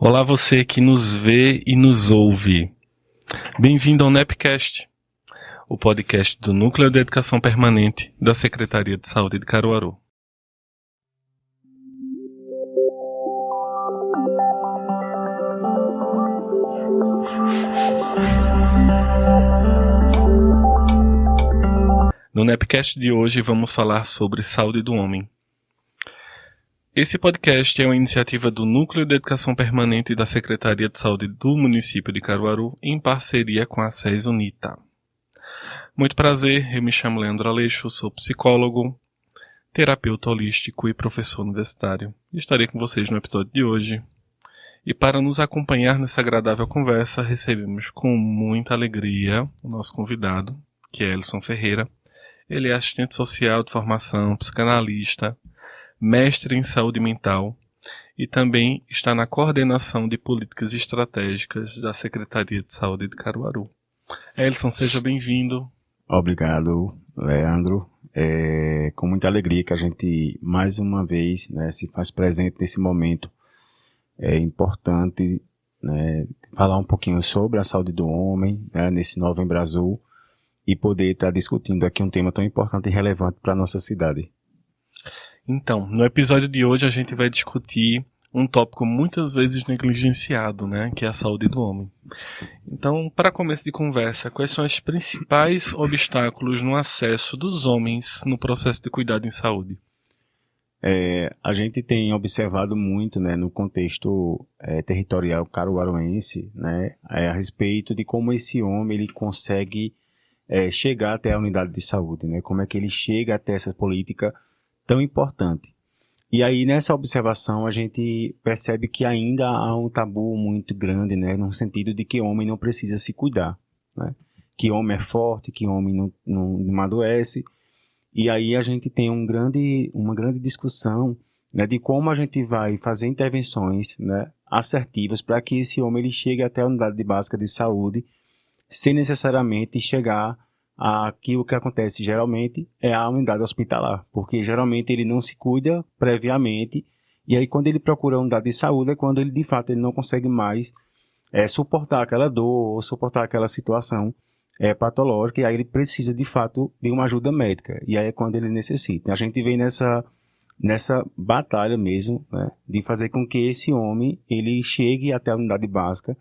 Olá você que nos vê e nos ouve. Bem-vindo ao NEPcast, o podcast do Núcleo de Educação Permanente da Secretaria de Saúde de Caruaru. No NEPcast de hoje vamos falar sobre saúde do homem. Esse podcast é uma iniciativa do Núcleo de Educação Permanente da Secretaria de Saúde do município de Caruaru, em parceria com a SES Unita. Muito prazer, eu me chamo Leandro Aleixo, sou psicólogo, terapeuta holístico e professor universitário. Estarei com vocês no episódio de hoje. E para nos acompanhar nessa agradável conversa, recebemos com muita alegria o nosso convidado, que é Elson Ferreira. Ele é assistente social de formação, psicanalista, mestre em saúde mental e também está na coordenação de políticas estratégicas da Secretaria de Saúde de Caruaru. Elson, seja bem-vindo. Obrigado, Leandro. É com muita alegria que a gente, mais uma vez, se faz presente nesse momento. É importante falar um pouquinho sobre a saúde do homem, nesse Novembro Azul, e poder estar discutindo aqui um tema tão importante e relevante para a nossa cidade. Então, no episódio de hoje a gente vai discutir um tópico muitas vezes negligenciado, que é a saúde do homem. Então, para começo de conversa, quais são os principais obstáculos no acesso dos homens no processo de cuidado em saúde? A gente tem observado muito no contexto territorial caruaruense, a respeito de como esse homem ele consegue chegar até a unidade de saúde, como é que ele chega até essa política tão importante. E aí, nessa observação, a gente percebe que ainda há um tabu muito grande, no sentido de que homem não precisa se cuidar, que homem é forte, que homem não adoece. E aí a gente tem uma grande discussão de como a gente vai fazer intervenções assertivas para que esse homem ele chegue até a unidade básica de saúde sem necessariamente chegar aqui. O que acontece geralmente é a unidade hospitalar, porque geralmente ele não se cuida previamente, e aí quando ele procura a unidade de saúde é quando ele de fato ele não consegue mais suportar aquela dor ou suportar aquela situação patológica, e aí ele precisa de fato de uma ajuda médica, e aí é quando ele necessita. A gente vem nessa batalha mesmo, de fazer com que esse homem ele chegue até a unidade básica,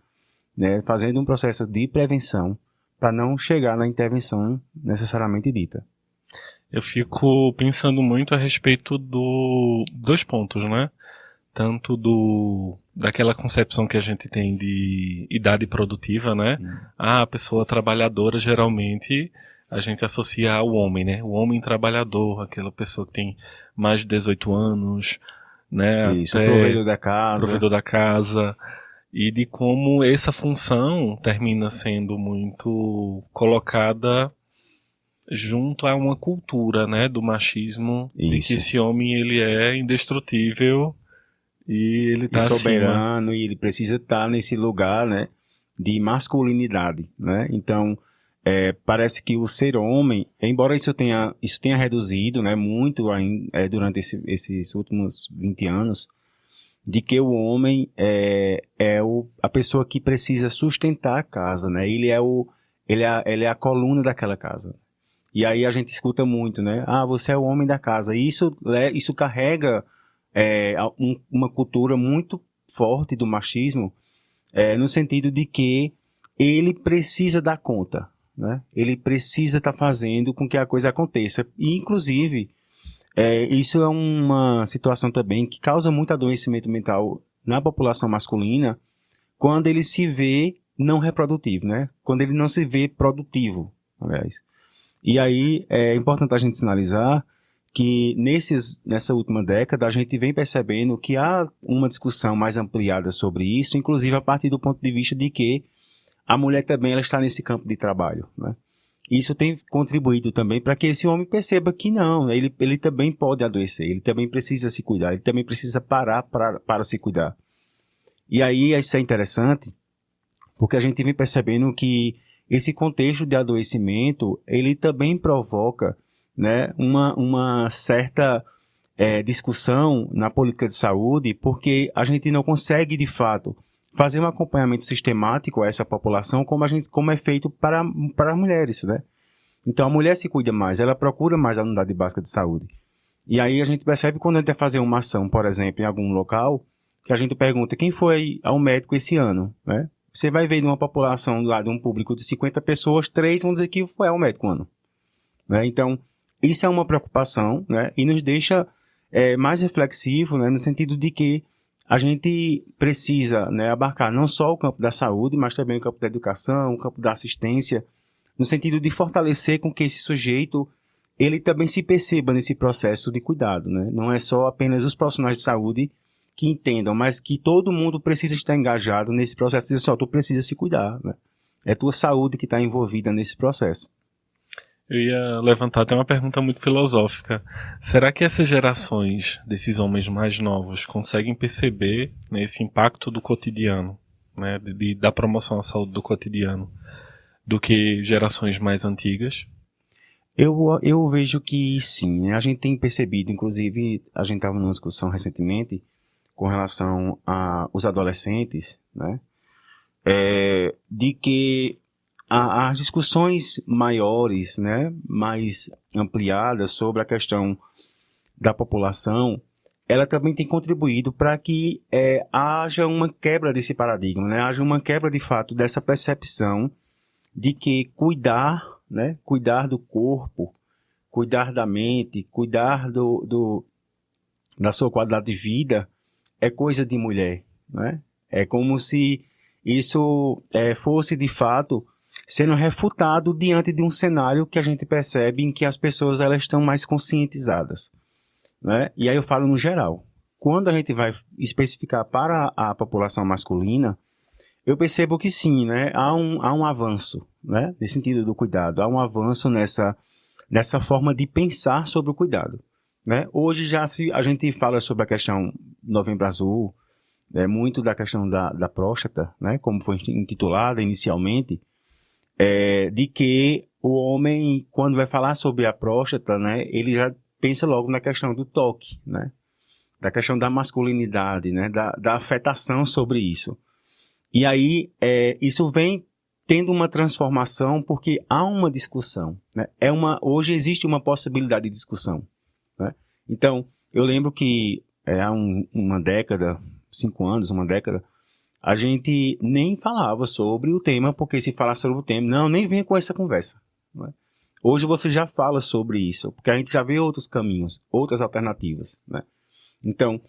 fazendo um processo de prevenção, para não chegar na intervenção necessariamente dita. Eu fico pensando muito a respeito dos pontos, Tanto daquela concepção que a gente tem de idade produtiva, A pessoa trabalhadora, geralmente, a gente associa ao homem, O homem trabalhador, aquela pessoa que tem mais de 18 anos, Isso, o provedor da casa. Provedor da casa. E de como essa função termina sendo muito colocada junto a uma cultura, do machismo, Isso. de que esse homem ele é indestrutível e ele está soberano, acima. E ele precisa estar nesse lugar, de masculinidade, Então, parece que o ser homem, embora isso tenha reduzido, muito durante esses últimos 20 anos, de que o homem é a pessoa que precisa sustentar a casa, Ele é a coluna daquela casa. E aí a gente escuta muito, você é o homem da casa. E isso carrega uma cultura muito forte do machismo, no sentido de que ele precisa dar conta, Ele precisa estar fazendo com que a coisa aconteça. E, inclusive, isso é uma situação também que causa muito adoecimento mental na população masculina quando ele se vê não reprodutivo, Quando ele não se vê produtivo, aliás. E aí é importante a gente sinalizar que nessa última década a gente vem percebendo que há uma discussão mais ampliada sobre isso, inclusive a partir do ponto de vista de que a mulher também ela está nesse campo de trabalho, Isso tem contribuído também para que esse homem perceba que não, ele também pode adoecer, ele também precisa se cuidar, ele também precisa parar para se cuidar. E aí isso é interessante, porque a gente vem percebendo que esse contexto de adoecimento, ele também provoca uma certa discussão na política de saúde, porque a gente não consegue de fato fazer um acompanhamento sistemático a essa população como é feito para mulheres, né? Então a mulher se cuida mais, ela procura mais a unidade básica de saúde. E aí a gente percebe quando a gente vai fazer uma ação, por exemplo, em algum local, que a gente pergunta quem foi ao médico esse ano, né? Você vai ver de uma população lá de um público de 50 pessoas, 3 vão dizer que foi ao médico um ano, né? Então, isso é uma preocupação, né? E nos deixa mais reflexivo, né? No sentido de que a gente precisa, né, abarcar não só o campo da saúde, mas também o campo da educação, o campo da assistência, no sentido de fortalecer com que esse sujeito ele também se perceba nesse processo de cuidado, né? Não é só apenas os profissionais de saúde que entendam, mas que todo mundo precisa estar engajado nesse processo de dizer só, tu precisa se cuidar, né? É tua saúde que está envolvida nesse processo. Eu ia levantar até uma pergunta muito filosófica. Será que essas gerações desses homens mais novos conseguem perceber, né, esse impacto do cotidiano, né, da promoção à saúde do cotidiano, do que gerações mais antigas? Eu vejo que sim, né? A gente tem percebido, inclusive, a gente estava numa discussão recentemente com relação aos adolescentes, né? De que as discussões maiores, né, mais ampliadas sobre a questão da população, ela também tem contribuído para que haja uma quebra desse paradigma, né? Haja uma quebra de fato dessa percepção de que cuidar, né, cuidar do corpo, cuidar da mente, cuidar da sua qualidade de vida é coisa de mulher, né? É como se isso fosse de fato sendo refutado diante de um cenário que a gente percebe em que as pessoas elas estão mais conscientizadas, né? E aí eu falo no geral. Quando a gente vai especificar para a população masculina, eu percebo que sim, né? Há um avanço, né? Nesse sentido do cuidado, há um avanço nessa forma de pensar sobre o cuidado, né? Hoje a gente fala sobre a questão Novembro Azul, muito da questão da próstata, né? Como foi intitulada inicialmente, de que o homem, quando vai falar sobre a próstata, né, ele já pensa logo na questão do toque, né, da questão da masculinidade, né, da afetação sobre isso. E aí, isso vem tendo uma transformação porque há uma discussão, né, hoje existe uma possibilidade de discussão, né. Então, eu lembro que há uma década, 5 anos, uma década, a gente nem falava sobre o tema, porque se falar sobre o tema, não, nem venha com essa conversa, né? Hoje você já fala sobre isso, porque a gente já vê outros caminhos, outras alternativas, né? Então,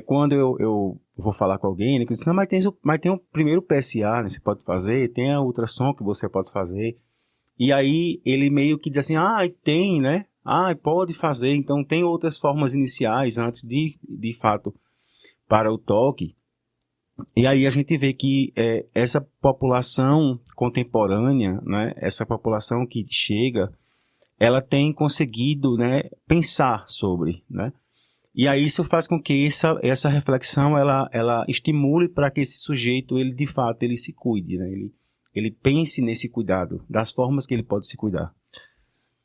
quando eu vou falar com alguém, né, que diz, não, mas tem o primeiro PSA, né, você pode fazer, tem a ultrassom que você pode fazer, e aí ele meio que diz assim, tem, né? Pode fazer, então tem outras formas iniciais antes de fato, para o toque. E aí a gente vê que essa população contemporânea, né, essa população que chega, ela tem conseguido, né, pensar sobre, né? E aí isso faz com que essa reflexão ela estimule para que esse sujeito, ele de fato, ele se cuide, né? Ele pense nesse cuidado, das formas que ele pode se cuidar.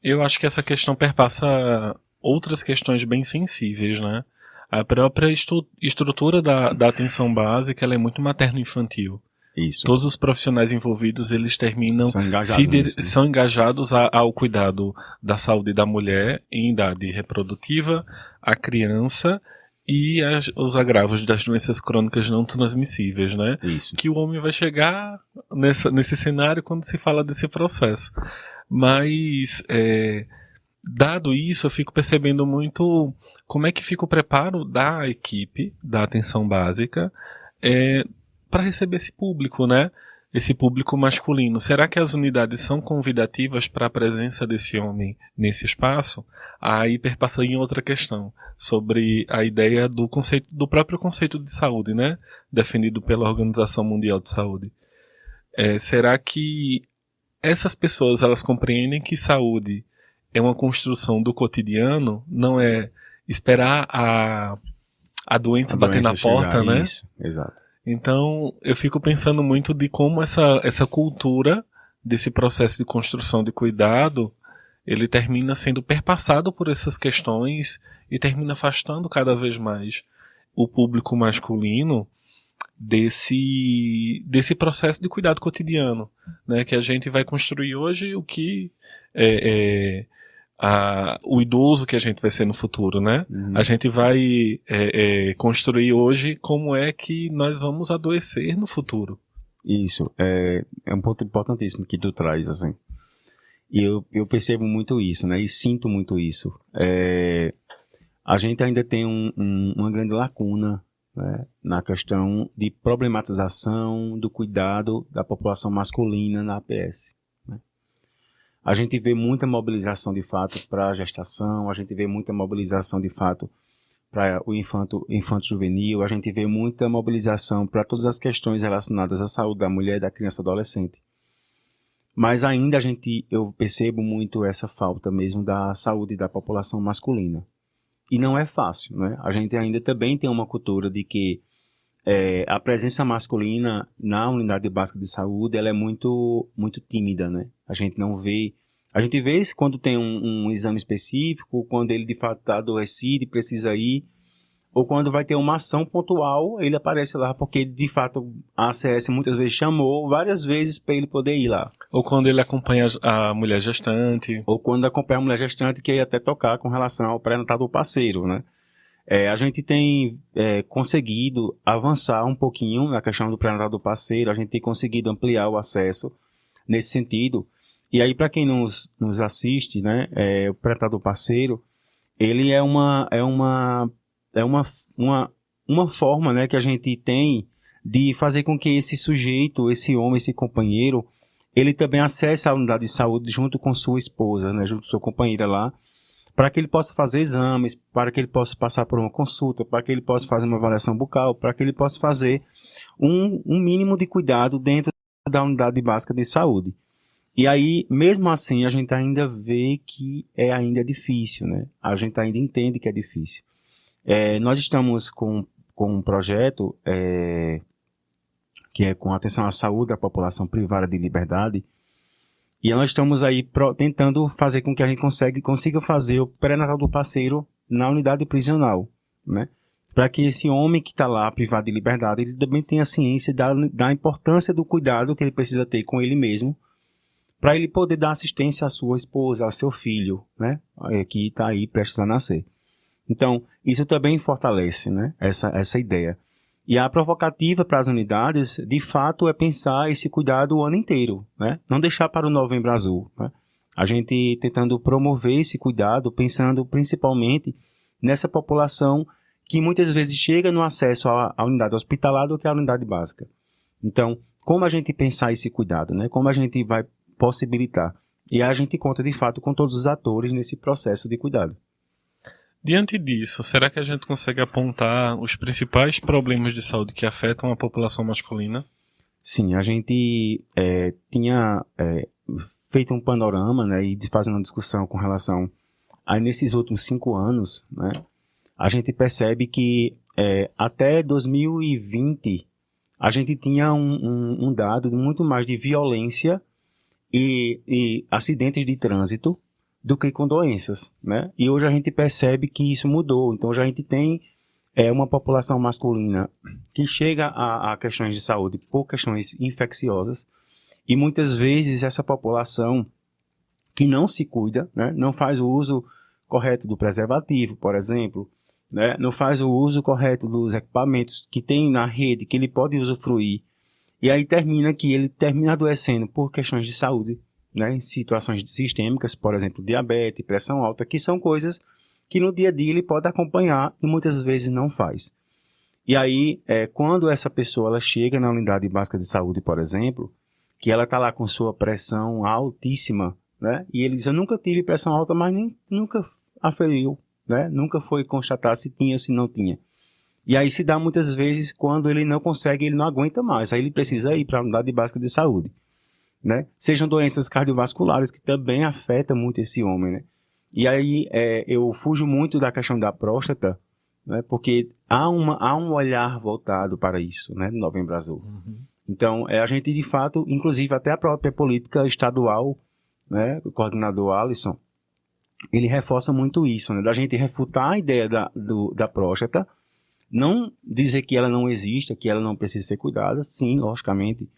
Eu acho que essa questão perpassa outras questões bem sensíveis, né? A própria estrutura da atenção básica ela é muito materno-infantil. Isso. Todos os profissionais envolvidos eles terminam são engajados ao cuidado da saúde da mulher em idade reprodutiva, a criança e os agravos das doenças crônicas não transmissíveis, né? Isso. Que o homem vai chegar nesse cenário quando se fala desse processo. Mas dado isso, eu fico percebendo muito como é que fica o preparo da equipe da atenção básica para receber esse público, né? Esse público masculino. Será que as unidades são convidativas para a presença desse homem nesse espaço? Aí perpassa em outra questão, sobre a ideia do próprio conceito de saúde, né? Definido pela Organização Mundial de Saúde. Será que essas pessoas elas compreendem que saúde é uma construção do cotidiano, não é esperar a doença bater na porta, né? Isso, exato. Então, eu fico pensando muito de como essa cultura desse processo de construção de cuidado, ele termina sendo perpassado por essas questões e termina afastando cada vez mais o público masculino desse processo de cuidado cotidiano, né, que a gente vai construir hoje o que o idoso que a gente vai ser no futuro, né? A gente vai construir hoje como é que nós vamos adoecer no futuro. Isso, é um ponto importantíssimo que tu traz, assim. E eu percebo muito isso, né? E sinto muito isso. A gente ainda tem uma grande lacuna, né, na questão de problematização do cuidado da população masculina na APS. Né? A gente vê muita mobilização, de fato, para a gestação, a gente vê muita mobilização, de fato, para o infanto juvenil, a gente vê muita mobilização para todas as questões relacionadas à saúde da mulher, da criança e do adolescente. Mas ainda eu percebo muito essa falta mesmo da saúde da população masculina. E não é fácil, né? A gente ainda também tem uma cultura de que a presença masculina na unidade básica de saúde, ela é muito, muito tímida, né? A gente vê isso quando tem um exame específico, quando ele de fato está adoecido e precisa ir, ou quando vai ter uma ação pontual, ele aparece lá, porque de fato a ACS muitas vezes chamou várias vezes para ele poder ir lá. Ou quando ele acompanha a mulher gestante. Ou quando acompanha a mulher gestante, que ia até tocar com relação ao pré-natal do parceiro, né? A gente tem conseguido avançar um pouquinho na questão do pré-natal do parceiro, a gente tem conseguido ampliar o acesso nesse sentido. E aí, para quem nos assiste, né, o pré-natal do parceiro, ele é uma forma, né, que a gente tem de fazer com que esse sujeito, esse homem, esse companheiro, ele também acesse a unidade de saúde junto com sua esposa, né, junto com sua companheira lá, para que ele possa fazer exames, para que ele possa passar por uma consulta, para que ele possa fazer uma avaliação bucal, para que ele possa fazer um mínimo de cuidado dentro da unidade básica de saúde. E aí, mesmo assim, a gente ainda vê que ainda é difícil, né? A gente ainda entende que é difícil. Nós estamos com um projeto que é com atenção à saúde da população privada de liberdade, e nós estamos aí tentando fazer com que a gente consiga fazer o pré-natal do parceiro na unidade prisional, né? Para que esse homem que está lá privado de liberdade, ele também tenha ciência da importância do cuidado que ele precisa ter com ele mesmo, para ele poder dar assistência à sua esposa, ao seu filho, né? Que está aí prestes a nascer. Então, isso também fortalece, né, essa ideia. E a provocativa para as unidades, de fato, é pensar esse cuidado o ano inteiro, né? Não deixar para o Novembro Azul, né? A gente tentando promover esse cuidado, pensando principalmente nessa população que muitas vezes chega no acesso à unidade hospitalar do que à unidade básica. Então, como a gente pensar esse cuidado, né? Como a gente vai possibilitar? E a gente conta, de fato, com todos os atores nesse processo de cuidado. Diante disso, será que a gente consegue apontar os principais problemas de saúde que afetam a população masculina? Sim, a gente tinha feito um panorama, né, e fazendo uma discussão com relação a nesses últimos 5 anos, né, a gente percebe que até 2020 a gente tinha um dado muito mais de violência e acidentes de trânsito do que com doenças, né? E hoje a gente percebe que isso mudou. Então, hoje a gente tem uma população masculina que chega a questões de saúde por questões infecciosas, e muitas vezes essa população que não se cuida, né, não faz o uso correto do preservativo, por exemplo, né, não faz o uso correto dos equipamentos que tem na rede, que ele pode usufruir, e aí ele termina adoecendo por questões de saúde, né, em situações sistêmicas, por exemplo, diabetes, pressão alta, que são coisas que no dia a dia ele pode acompanhar e muitas vezes não faz. E aí, quando essa pessoa ela chega na unidade básica de saúde, por exemplo, que ela está lá com sua pressão altíssima, né, e ele diz, eu nunca tive pressão alta, mas nunca aferiu, né, nunca foi constatar se tinha ou se não tinha. E aí se dá muitas vezes quando ele não consegue, ele não aguenta mais, aí ele precisa ir para a unidade básica de saúde. Né? Sejam doenças cardiovasculares que também afetam muito esse homem, né? E aí eu fujo muito da questão da próstata, né? Porque há um olhar voltado para isso, né? No Novembro Azul. Uhum. Então, a gente de fato, inclusive até a própria política estadual, né? O coordenador Alisson, ele reforça muito isso, né? Da gente refutar a ideia da próstata, Não dizer que ela não exista, que ela não precisa ser cuidada, sim, logicamente,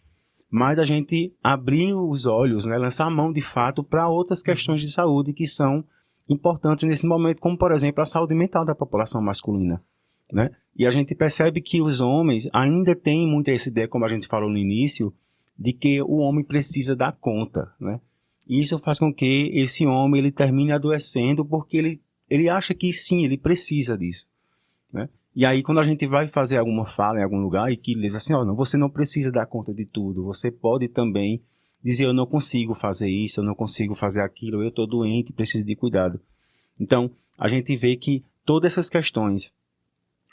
mas a gente abrir os olhos, né, lançar a mão de fato para outras questões de saúde que são importantes nesse momento, como por exemplo a saúde mental da população masculina, né? E a gente percebe que os homens ainda têm muita essa ideia, como a gente falou no início, de que o homem precisa dar conta, né? E isso faz com que esse homem ele termine adoecendo porque ele acha que sim, ele precisa disso, né? E aí, quando a gente vai fazer alguma fala em algum lugar e que diz assim, ó, não, você não precisa dar conta de tudo, você pode também dizer, eu não consigo fazer isso, eu não consigo fazer aquilo, eu estou doente, preciso de cuidado. Então, a gente vê que todas essas questões,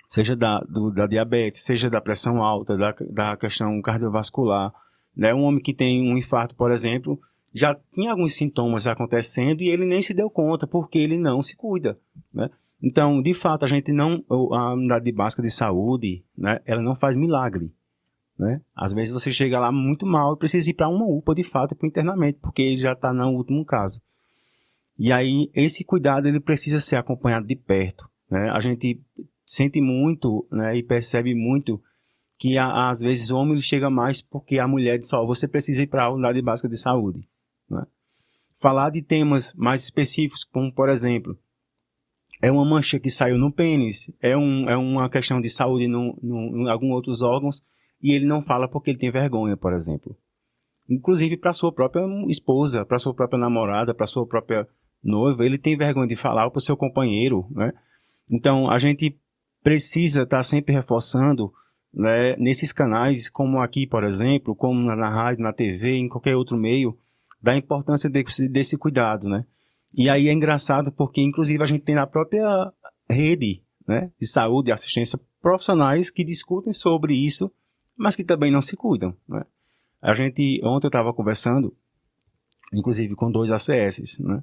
seja da diabetes, seja da pressão alta, da questão cardiovascular, né? Um homem que tem um infarto, por exemplo, já tinha alguns sintomas acontecendo e ele nem se deu conta porque ele não se cuida, né? Então, de fato, a unidade básica de saúde, né, ela não faz milagre, né? Às vezes você chega lá muito mal e precisa ir para uma UPA, de fato, para o internamento, porque ele já está no último caso. E aí, esse cuidado, ele precisa ser acompanhado de perto, né? A gente sente muito, né, e percebe muito que, às vezes, o homem chega mais porque a mulher diz, ó, você precisa ir para a unidade básica de saúde, né? Falar de temas mais específicos, como, por exemplo, é uma mancha que saiu no pênis, é uma questão de saúde em alguns outros órgãos, e ele não fala porque ele tem vergonha, por exemplo. Inclusive para sua própria esposa, para sua própria namorada, para sua própria noiva, ele tem vergonha de falar para o seu companheiro, né? Então, a gente precisa estar sempre reforçando, né, nesses canais, como aqui, por exemplo, como na rádio, na TV, em qualquer outro meio, da importância desse cuidado, né? E aí é engraçado porque, inclusive, a gente tem na própria rede, né, de saúde e assistência profissionais que discutem sobre isso, mas que também não se cuidam, né? Ontem eu estava conversando, inclusive com 2 ACS, né?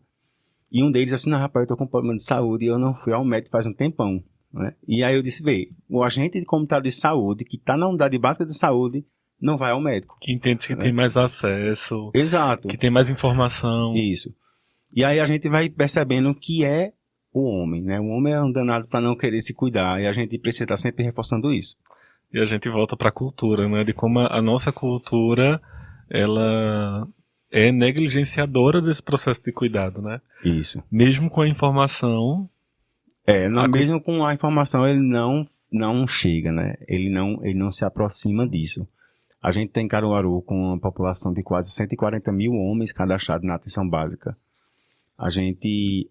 E um deles assim, não, rapaz, eu estou com problema de saúde e eu não fui ao médico faz um tempão, né? E aí eu disse, o agente de comunitário de saúde, que está na unidade básica de saúde, não vai ao médico. Que entende que né? tem mais acesso. Exato. Que tem mais informação. Isso. E aí a gente vai percebendo que é o homem, né? O homem é um danado para não querer se cuidar e a gente precisa estar sempre reforçando isso. E a gente volta para a cultura, né? De como a nossa cultura, ela é negligenciadora desse processo de cuidado, né? Isso. Mesmo com a informação... Mesmo com a informação, ele não chega, né? Ele não se aproxima disso. A gente tem Caruaru com uma população de quase 140 mil homens cadastrados na atenção básica. A gente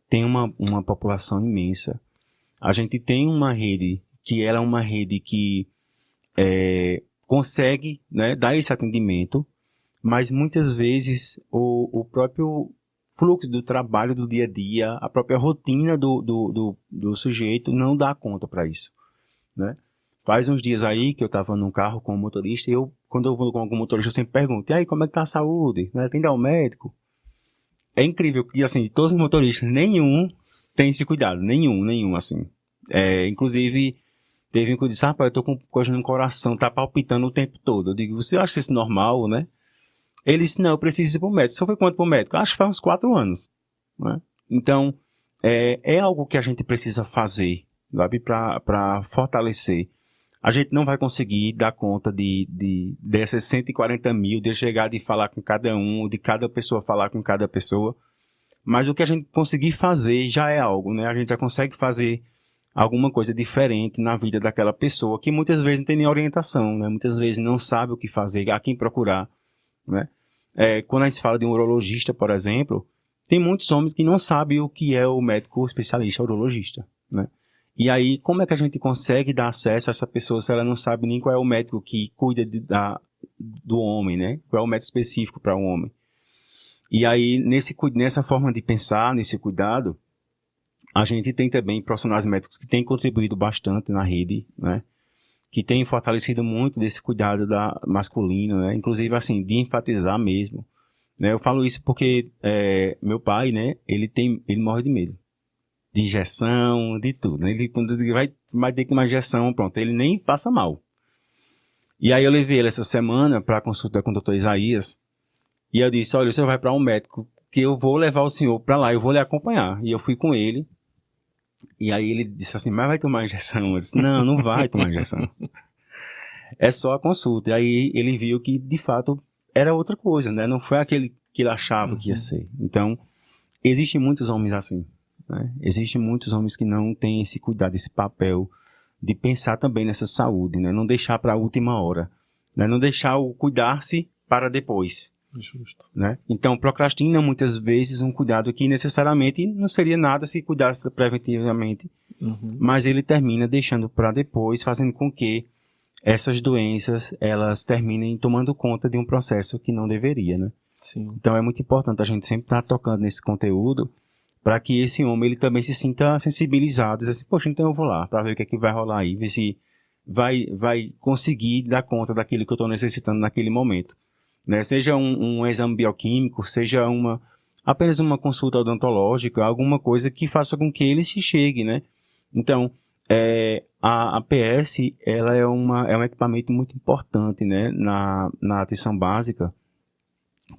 tem uma população imensa. A gente tem uma rede que ela é uma rede que consegue, né, dar esse atendimento, mas muitas vezes o próprio fluxo do trabalho do dia a dia, a própria rotina do sujeito não dá conta para isso, né? Faz uns dias aí que eu estava num carro com um motorista e quando eu vou com algum motorista, eu sempre pergunto, e aí, como é que tá a saúde? Né? Tem que ir ao médico? É incrível que, assim, de todos os motoristas, nenhum tem esse cuidado. Nenhum, assim. Inclusive, teve um que disse, rapaz, eu tô com coisa no coração, tá palpitando o tempo todo. Eu digo, você acha isso normal, né? Ele disse, não, eu preciso ir pro médico. Só foi quanto pro médico? Acho que faz uns 4 anos. Né? Então, é algo que a gente precisa fazer, sabe? Pra fortalecer. A gente não vai conseguir dar conta dessas 140 mil, de chegar de falar com cada um, de cada pessoa falar com cada pessoa. Mas o que a gente conseguir fazer já é algo, né? A gente já consegue fazer alguma coisa diferente na vida daquela pessoa, que muitas vezes não tem nem orientação, né? Muitas vezes não sabe o que fazer, a quem procurar, né? Quando a gente fala de um urologista, por exemplo, tem muitos homens que não sabem o que é o médico especialista urologista, né? E aí, como é que a gente consegue dar acesso a essa pessoa se ela não sabe nem qual é o médico que cuida do homem, né? Qual é o médico específico para um homem? E aí, nessa forma de pensar, nesse cuidado, a gente tem também profissionais médicos que têm contribuído bastante na rede, né? Que têm fortalecido muito desse cuidado masculino, né? Inclusive, assim, de enfatizar mesmo, né? Eu falo isso porque meu pai, né? Ele morre de medo. De injeção, de tudo. Ele, quando vai ter que uma injeção, pronto, ele nem passa mal. E aí eu levei ele essa semana para consulta com o Dr. Isaías, e eu disse, olha, o senhor vai para um médico, que eu vou levar o senhor para lá, eu vou lhe acompanhar. E eu fui com ele, E aí ele disse assim, mas vai tomar injeção? Eu disse, não, não vai tomar injeção. É só a consulta. E aí ele viu que, de fato, era outra coisa, né? Não foi aquele que ele achava que ia ser. Então, existem muitos homens assim, né? Existem muitos homens que não têm esse cuidado, esse papel de pensar também nessa saúde, né? Não deixar para a última hora, né? Não deixar o cuidar-se para depois. Justo. Né? Então, procrastina muitas vezes um cuidado que necessariamente não seria nada se cuidasse preventivamente, mas ele termina deixando para depois, fazendo com que essas doenças, elas terminem tomando conta de um processo que não deveria, né? Sim. Então, é muito importante a gente sempre estar tocando nesse conteúdo para que esse homem ele também se sinta sensibilizado, dizer assim, poxa, então eu vou lá para ver o que é que vai rolar aí, ver se vai conseguir dar conta daquilo que eu estou necessitando naquele momento. Né? Seja um exame bioquímico, seja apenas uma consulta odontológica, alguma coisa que faça com que ele se chegue, né? Então, a APS, ela é um equipamento muito importante, né? na atenção básica,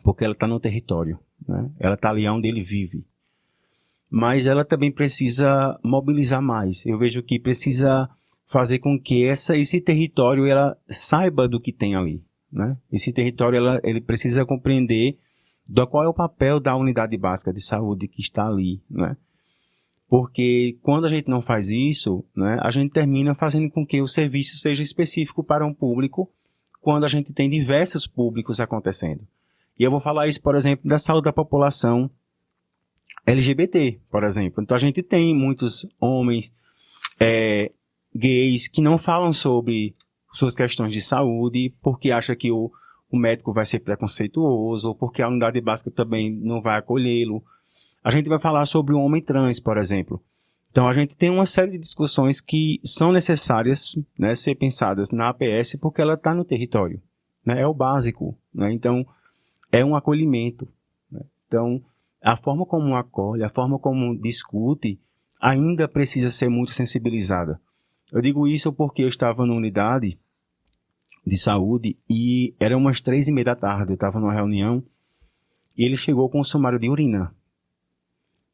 porque ela está no território, né? Ela está ali onde ele vive. Mas ela também precisa mobilizar mais. Eu vejo que precisa fazer com que esse território ela saiba do que tem ali. Né? Esse território ele precisa compreender qual é o papel da unidade básica de saúde que está ali, né? Porque quando a gente não faz isso, né, a gente termina fazendo com que o serviço seja específico para um público, quando a gente tem diversos públicos acontecendo. E eu vou falar isso, por exemplo, da saúde da população LGBT, por exemplo. Então a gente tem muitos homens gays que não falam sobre suas questões de saúde, porque acha que o médico vai ser preconceituoso, ou porque a unidade básica também não vai acolhê-lo. A gente vai falar sobre o homem trans, por exemplo. Então, a gente tem uma série de discussões que são necessárias, né, ser pensadas na APS, porque ela está no território, né, é o básico, né, então, é um acolhimento. Né, então, a forma como acolhe, a forma como discute, ainda precisa ser muito sensibilizada. Eu digo isso porque eu estava numa unidade de saúde e eram umas 3:30 da tarde, eu estava numa reunião e ele chegou com um sumário de urina.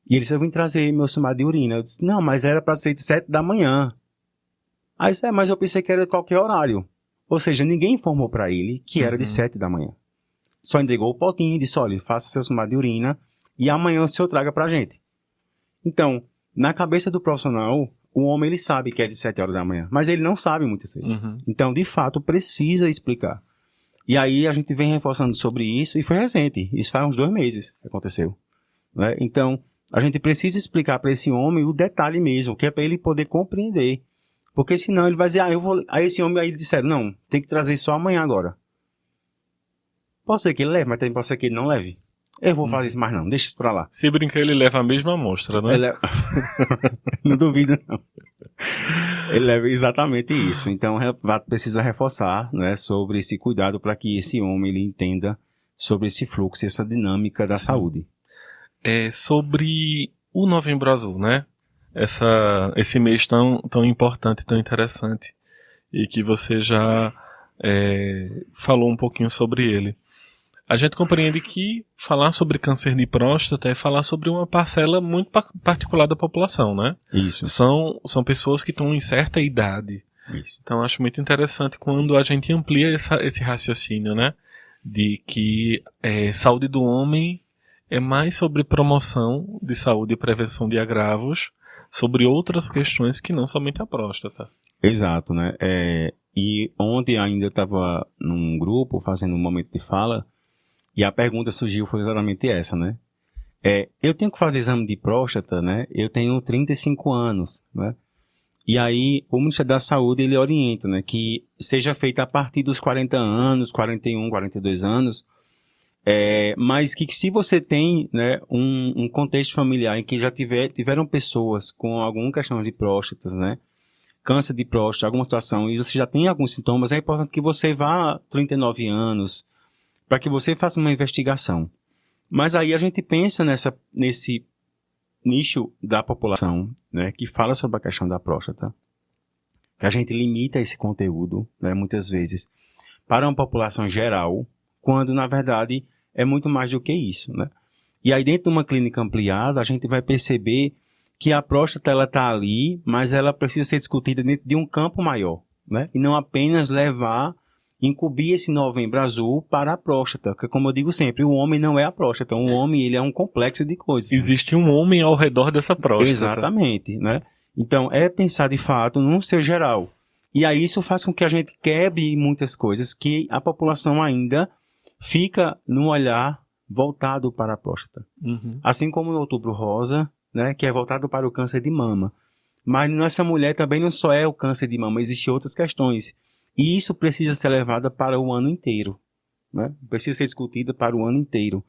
E ele disse, eu vim trazer meu sumário de urina. Eu disse, não, mas era para ser de 7 da manhã. Aí eu disse, mas eu pensei que era de qualquer horário. Ou seja, ninguém informou para ele que era de 7 da manhã. Só entregou o potinho e disse, olha, faça seu sumário de urina e amanhã o senhor traga para a gente. Então, na cabeça do profissional, o homem ele sabe que é de 7 horas da manhã, mas ele não sabe muitas vezes. Então, de fato, precisa explicar. E aí a gente vem reforçando sobre isso e foi recente. Isso faz uns 2 meses que aconteceu. Né? Então, a gente precisa explicar para esse homem o detalhe mesmo, que é para ele poder compreender. Porque senão ele vai dizer, eu vou... Aí esse homem aí disseram, não, tem que trazer só amanhã agora. Pode ser que ele leve, mas também pode ser que ele não leve. Eu vou fazer isso mais não, deixa isso pra lá. Se brincar, ele leva a mesma amostra, né? Não duvido, não. Ele leva exatamente isso. Então, precisa reforçar, né, sobre esse cuidado para que esse homem ele entenda sobre esse fluxo, essa dinâmica da saúde. Sobre o Novembro Azul, né? Esse mês tão importante, tão interessante, e que você já falou um pouquinho sobre ele. A gente compreende que falar sobre câncer de próstata é falar sobre uma parcela muito particular da população, né? Isso. São pessoas que estão em certa idade. Isso. Então, acho muito interessante quando a gente amplia esse raciocínio, né? De que saúde do homem é mais sobre promoção de saúde e prevenção de agravos, sobre outras questões que não somente a próstata. Exato, né? E ontem ainda eu estava num grupo fazendo um momento de fala, e a pergunta surgiu foi exatamente essa, né? Eu tenho que fazer exame de próstata, né? Eu tenho 35 anos, né? E aí, o Ministério da Saúde, ele orienta, né? Que seja feito a partir dos 40 anos, 41, 42 anos, mas que se você tem, né, um contexto familiar em que já tiveram pessoas com alguma questão de próstatas, né? Câncer de próstata, alguma situação, e você já tem alguns sintomas, é importante que você vá a 39 anos, para que você faça uma investigação. Mas aí a gente pensa nesse nicho da população, né, que fala sobre a questão da próstata, que a gente limita esse conteúdo, né, muitas vezes, para uma população geral, quando na verdade é muito mais do que isso, né? E aí dentro de uma clínica ampliada, a gente vai perceber que a próstata ela está ali, mas ela precisa ser discutida dentro de um campo maior, né? E não apenas incubir esse novembro azul para a próstata, porque como eu digo sempre, o homem não é a próstata, o homem ele é um complexo de coisas. Existe um homem ao redor dessa próstata. Exatamente, né? Então, é pensar de fato num ser geral. E aí isso faz com que a gente quebre muitas coisas que a população ainda fica num olhar voltado para a próstata. Uhum. Assim como no Outubro Rosa, né, que é voltado para o câncer de mama. Mas nessa mulher também não só é o câncer de mama, existem outras questões. E isso precisa ser levado para o ano inteiro, né? Precisa ser discutido para o ano inteiro.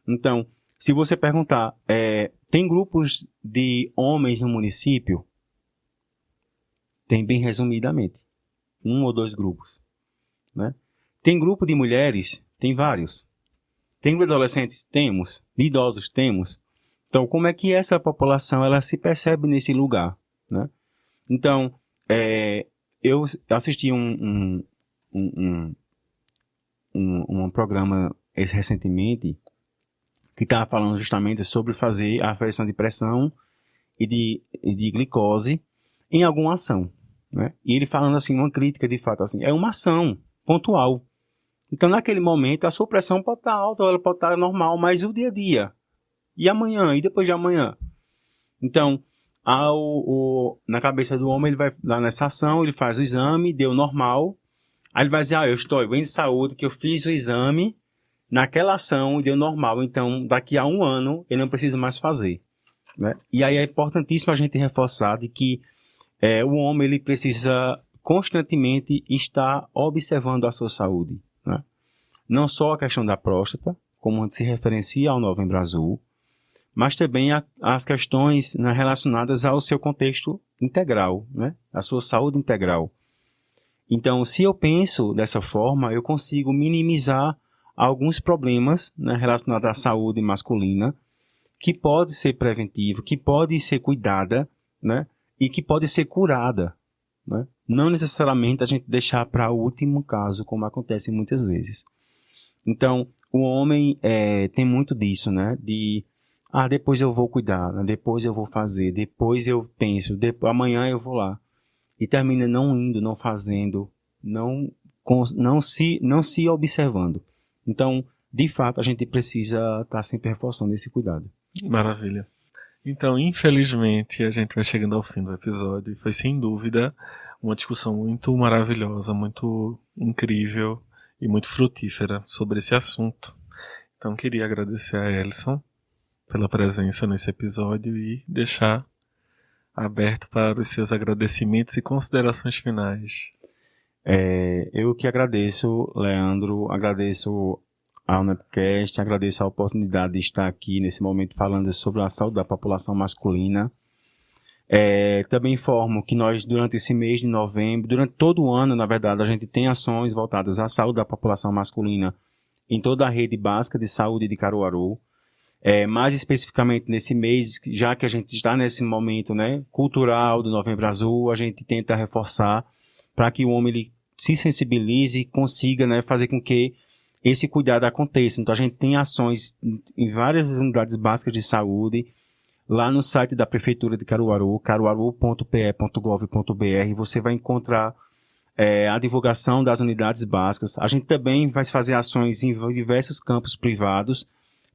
Então, se você perguntar, tem grupos de homens no município? Tem, bem resumidamente. 1 ou 2 grupos, né? Tem grupo de mulheres? Tem vários. Tem grupo de adolescentes? Temos. De idosos? Temos. Então, como é que essa população ela se percebe nesse lugar, né? Então, eu assisti um programa recentemente que estava falando justamente sobre fazer a aferição de pressão e de glicose em alguma ação, né? E ele falando assim, uma crítica de fato, assim, é uma ação pontual. Então, naquele momento, a sua pressão pode estar alta ou ela pode estar normal, mas o dia a dia, e amanhã, e depois de amanhã. Então, na cabeça do homem, ele vai lá nessa ação, ele faz o exame, deu normal, aí ele vai dizer, eu estou bem de saúde, que eu fiz o exame naquela ação e deu normal, então daqui a 1 ano ele não precisa mais fazer, né? E aí é importantíssimo a gente reforçar de que o homem ele precisa constantemente estar observando a sua saúde, né? Não só a questão da próstata, como se referencia ao Novembro Azul, mas também as questões, né, relacionadas ao seu contexto integral, né? A sua saúde integral. Então, se eu penso dessa forma, eu consigo minimizar alguns problemas, né, relacionados à saúde masculina, que pode ser preventivo, que pode ser cuidada, né, e que pode ser curada, né? Não necessariamente a gente deixar para o último caso, como acontece muitas vezes. Então, o homem tem muito disso, né? Depois eu vou cuidar, né? Depois eu vou fazer, depois eu penso, amanhã eu vou lá. E termina não indo, não fazendo, não se observando. Então, de fato, a gente precisa estar sempre reforçando esse cuidado. Maravilha. Então, infelizmente, a gente vai chegando ao fim do episódio. Foi, sem dúvida, uma discussão muito maravilhosa, muito incrível e muito frutífera sobre esse assunto. Então, queria agradecer a Elson pela presença nesse episódio e deixar aberto para os seus agradecimentos e considerações finais. Eu que agradeço, Leandro, agradeço ao Nepcast, agradeço a oportunidade de estar aqui nesse momento falando sobre a saúde da população masculina. Também informo que nós, durante esse mês de novembro, durante todo o ano, na verdade, a gente tem ações voltadas à saúde da população masculina em toda a rede básica de saúde de Caruaru. Mais especificamente nesse mês, já que a gente está nesse momento, né, cultural do Novembro Azul, a gente tenta reforçar para que o homem ele se sensibilize e consiga, né, fazer com que esse cuidado aconteça. Então a gente tem ações em várias unidades básicas de saúde, lá no site da Prefeitura de Caruaru, caruaru.pe.gov.br, você vai encontrar a divulgação das unidades básicas. A gente também vai fazer ações em diversos campos privados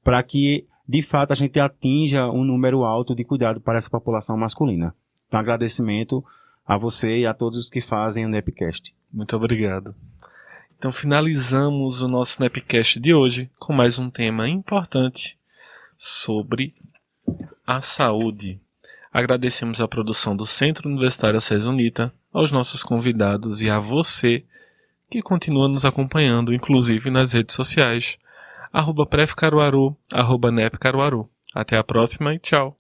para que, de fato, a gente atinja um número alto de cuidado para essa população masculina. Então, agradecimento a você e a todos os que fazem o Nepcast. Muito obrigado. Então, finalizamos o nosso Nepcast de hoje com mais um tema importante sobre a saúde. Agradecemos a produção do Centro Universitário Cezunita, aos nossos convidados e a você que continua nos acompanhando, inclusive nas redes sociais. @prefcaruaru, @nepcaruaru. Até a próxima e tchau.